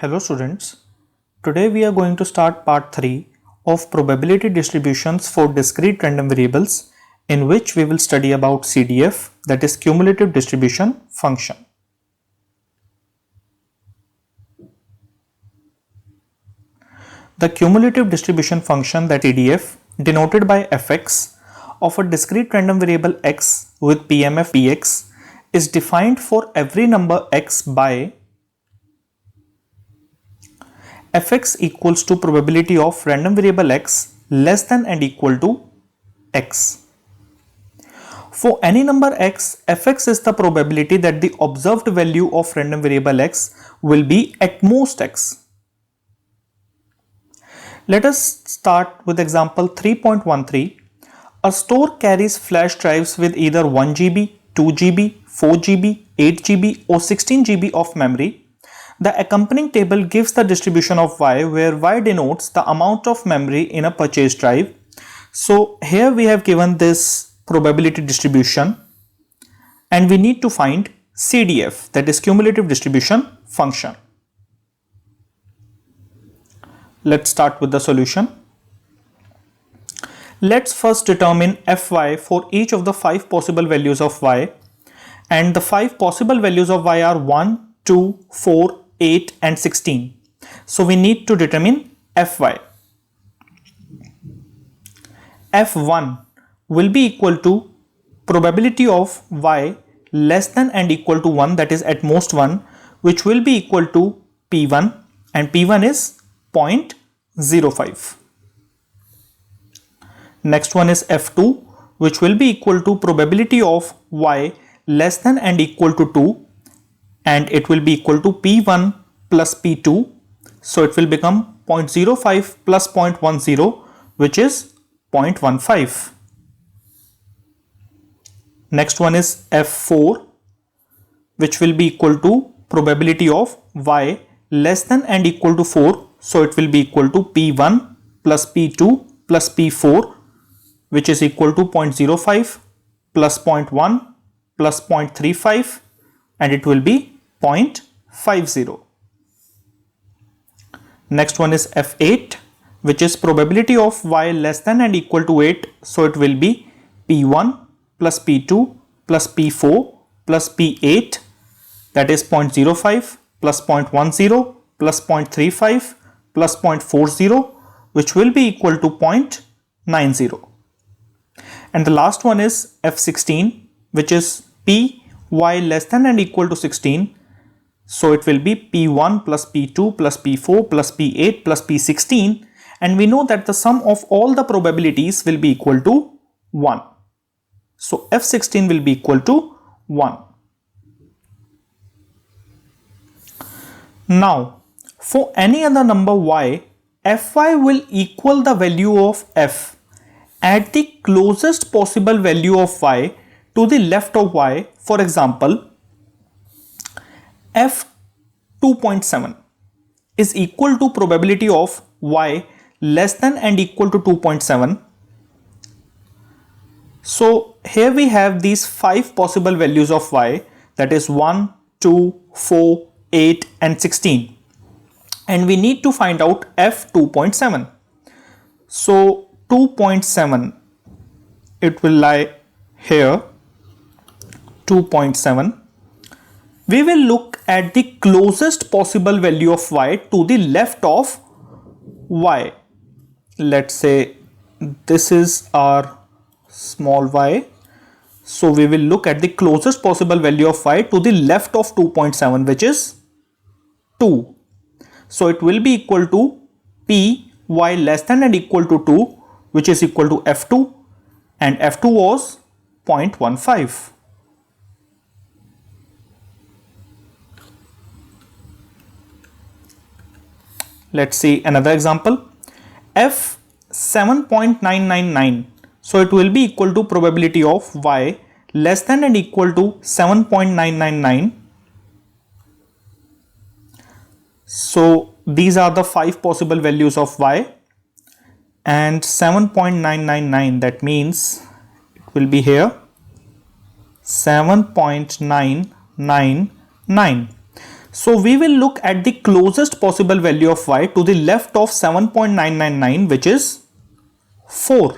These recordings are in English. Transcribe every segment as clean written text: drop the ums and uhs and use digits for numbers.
Hello students, today we are going to start part 3 of probability distributions for discrete random variables, in which we will study about CDF, that is cumulative distribution function. The cumulative distribution function, that CDF, denoted by fx of a discrete random variable x with PMF px, is defined for every number x by fx equals to probability of random variable x less than and equal to x. For any number x, fx is the probability that the observed value of random variable x will be at most x. Let us start with example 3.13. A store carries flash drives with either 1 GB, 2 GB, 4 GB, 8 GB or 16 GB of memory. The accompanying table gives the distribution of y, where y denotes the amount of memory in a purchased drive. So here we have given this probability distribution and we need to find CDF, that is cumulative distribution function. Let's start with the solution. Let's first determine fy for each of the 5 possible values of y, and the 5 possible values of y are 1, 2, 4, 8 and 16. So we need to determine fy. f1 will be equal to probability of y less than and equal to 1, that is at most 1, which will be equal to p1, and p1 is 0.05. Next one is f2, which will be equal to probability of y less than and equal to 2, and it will be equal to p1 plus p2, so it will become 0.05 plus 0.10, which is 0.15. Next one is f4, which will be equal to probability of y less than and equal to 4, so it will be equal to p1 plus p2 plus p4, which is equal to 0.05 plus 0.1 plus 0.35, and it will be 0.50. Next one is f8, which is probability of y less than and equal to 8, so it will be p1 plus p2 plus p4 plus p8, that is 0.05 plus 0.10 plus 0.35 plus 0.40, which will be equal to 0.90. And the last one is f16, which is p y less than and equal to 16, so it will be p1 plus p2 plus p4 plus p8 plus p16, and we know that the sum of all the probabilities will be equal to 1. So f16 will be equal to 1. Now for any other number y, fy will equal the value of f at the closest possible value of y to the left of y. For example, f 2.7 is equal to probability of y less than and equal to 2.7. So here we have these 5 possible values of y, that is 1, 2, 4, 8 and 16, and we need to find out f 2.7. So 2.7, it will lie here, 2.7. We will look at the closest possible value of y to the left of y. Let's say this is our small y. So we will look at the closest possible value of y to the left of 2.7, which is 2. So it will be equal to p y less than and equal to 2, which is equal to f2, and f2 was 0.15. Let's see another example, f 7.999, so it will be equal to probability of y less than and equal to 7.999. So these are the 5 possible values of y, and 7.999, that means it will be here 7.999. So we will look at the closest possible value of y to the left of 7.999, which is 4.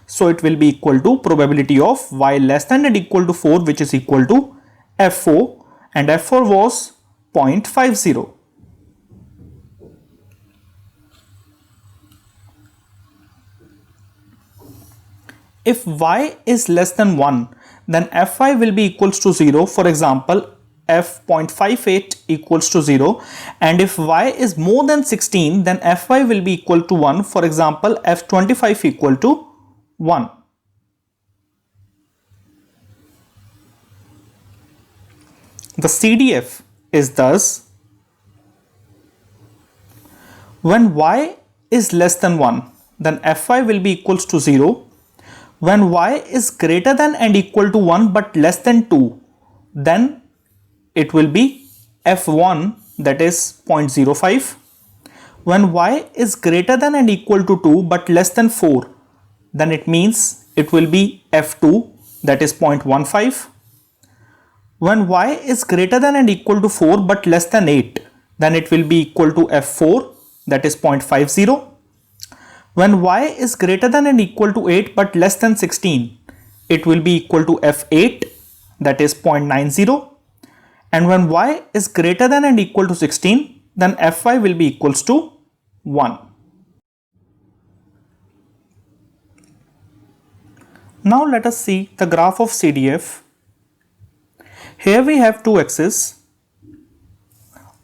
So it will be equal to probability of y less than or equal to 4, which is equal to f4, and f4 was 0.50. If y is less than 1, then fy will be equals to 0. For example, f.58 equals to 0, and if y is more than 16, then fy will be equal to 1. For example, f25 equal to 1. The CDF is thus: when y is less than 1, then fy will be equals to 0. When y is greater than and equal to 1 but less than 2, then it will be f1, that is 0.05. When y is greater than and equal to 2 but less than 4, then it means it will be f2, that is 0.15. When y is greater than and equal to 4 but less than 8, then it will be equal to f4, that is 0.50. When y is greater than and equal to 8 but less than 16, it will be equal to f8, that is 0.90. And when y is greater than and equal to 16, then fy will be equals to 1. Now let us see the graph of CDF. Here we have two axes.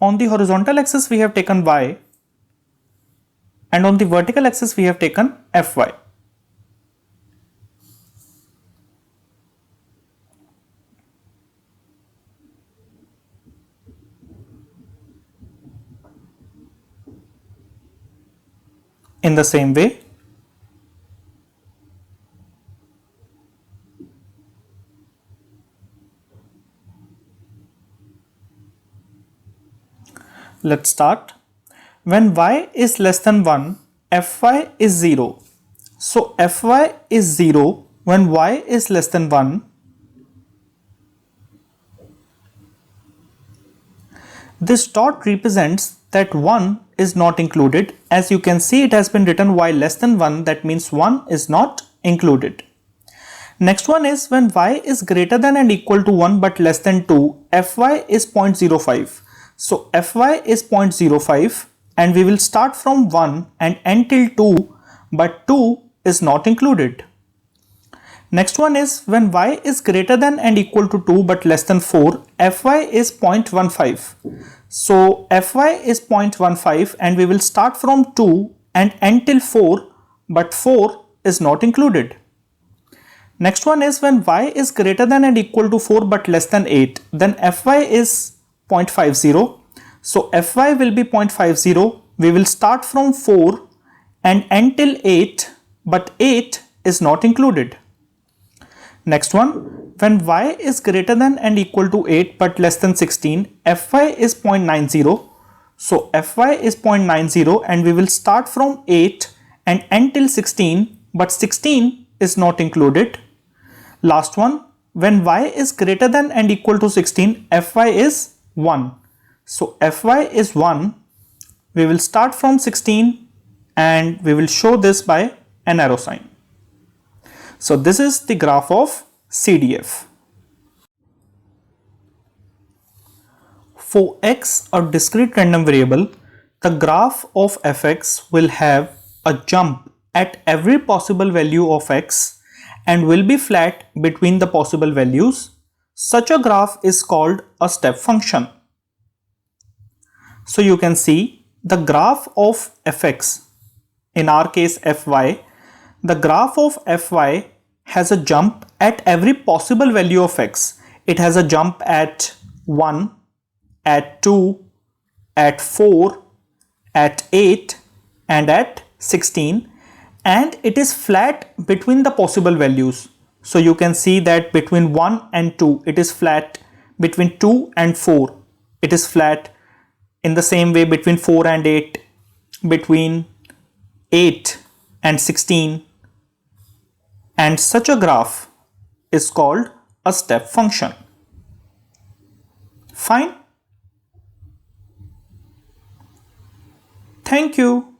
On the horizontal axis we have taken y, and on the vertical axis we have taken fy. In the same way, let's start. When y is less than 1, fy is 0. So fy is 0 when y is less than 1. This dot represents that 1 is not included. As you can see, it has been written y less than 1, that means 1 is not included. Next one is when y is greater than and equal to 1 but less than 2, fy is 0.05. So fy is 0.05, and we will start from 1 and end till 2, but 2 is not included. Next one is when y is greater than and equal to 2 but less than 4, fy is 0.15. So fy is 0.15, and we will start from 2 and end till 4, but 4 is not included. Next one is when y is greater than and equal to 4 but less than 8, then fy is 0.50. So fy will be 0.50. We will start from 4 and end till 8, but 8 is not included. Next one, when y is greater than and equal to 8 but less than 16, fy is 0.90. So fy is 0.90, and we will start from 8 and end till 16, but 16 is not included. Last one, when y is greater than and equal to 16, fy is 1. So fy is 1. We will start from 16 and we will show this by an arrow sign. So this is the graph of CDF. For x, a discrete random variable, the graph of fx will have a jump at every possible value of x and will be flat between the possible values. Such a graph is called a step function. So you can see the graph of fx, in our case fy, the graph of fy has a jump at every possible value of x. It has a jump at 1, at 2, at 4, at 8 and at 16, and it is flat between the possible values. So you can see that between 1 and 2 it is flat, between 2 and 4 it is flat, in the same way between 4 and 8, between 8 and 16, and such a graph is called a step function. Fine. Thank you.